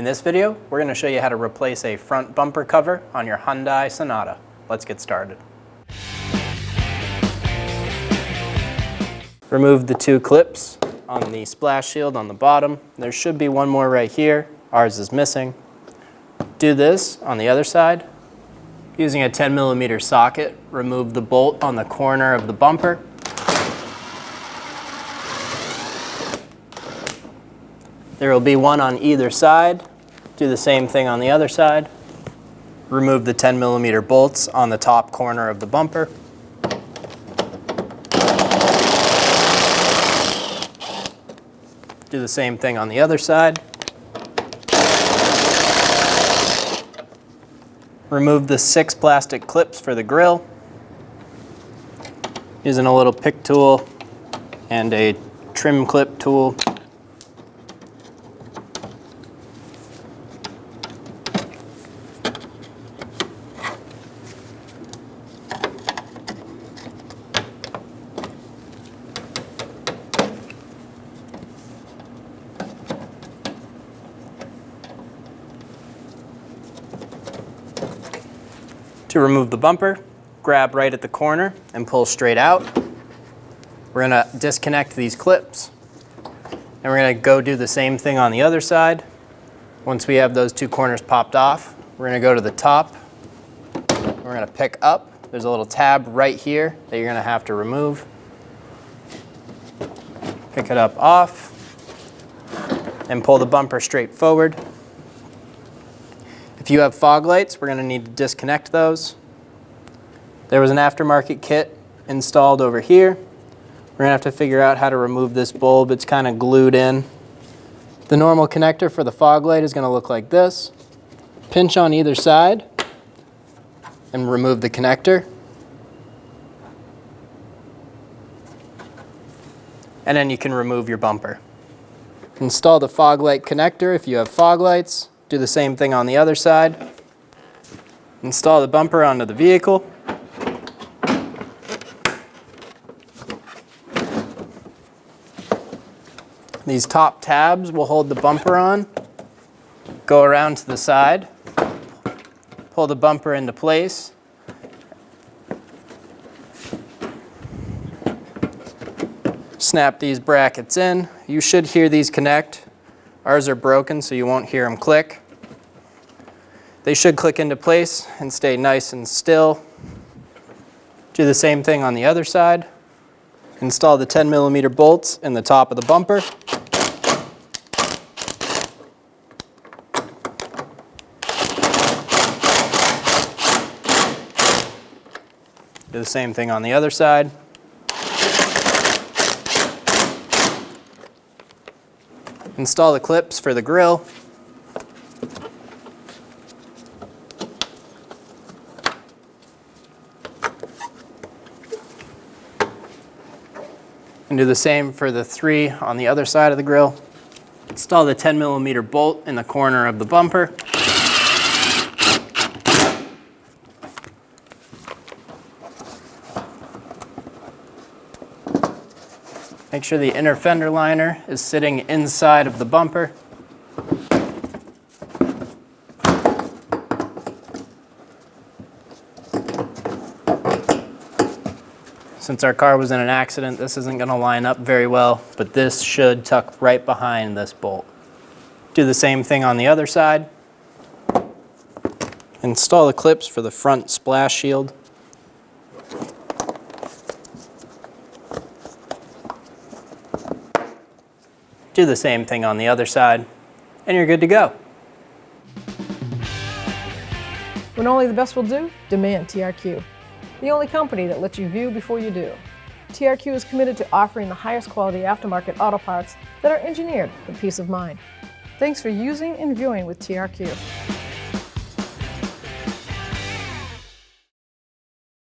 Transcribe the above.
In this video, we're going to show you how to replace a front bumper cover on your Hyundai Sonata. Let's get started. Remove the two clips on the splash shield on the bottom. There should be one more right here. Ours is missing. Do this on the other side. Using a 10mm socket, remove the bolt on the corner of the bumper. There will be one on either side. Do the same thing on the other side. Remove the 10mm bolts on the top corner of the bumper. Do the same thing on the other side. Remove the 6 plastic clips for the grille. Using a little pick tool and a trim clip tool. To remove the bumper, grab right at the corner and pull straight out. We're going to disconnect these clips, and we're going to go do the same thing on the other side. Once we have those two corners popped off, we're going to go to the top. We're going to pick up. There's a little tab right here that you're going to have to remove. Pick it up off and pull the bumper straight forward. If you have fog lights, we're going to need to disconnect those. There was an aftermarket kit installed over here. We're going to have to figure out how to remove this bulb. It's kind of glued in. The normal connector for the fog light is going to look like this. Pinch on either side and remove the connector. And then you can remove your bumper. Install the fog light connector if you have fog lights. Do the same thing on the other side. Install the bumper onto the vehicle. These top tabs will hold the bumper on. Go around to the side. Pull the bumper into place. Snap these brackets in. You should hear these connect. Ours are broken, so you won't hear them click. They should click into place and stay nice and still. Do the same thing on the other side. Install the 10mm bolts in the top of the bumper. Do the same thing on the other side. Install the clips for the grille. And do the same for the 3 on the other side of the grille. Install the 10mm bolt in the corner of the bumper. Make sure the inner fender liner is sitting inside of the bumper. Since our car was in an accident, this isn't going to line up very well, but this should tuck right behind this bolt. Do the same thing on the other side. Install the clips for the front splash shield. Do the same thing on the other side, and you're good to go. When only the best will do, demand TRQ. The only company that lets you view before you do. TRQ is committed to offering the highest quality aftermarket auto parts that are engineered for peace of mind. Thanks for using and viewing with TRQ.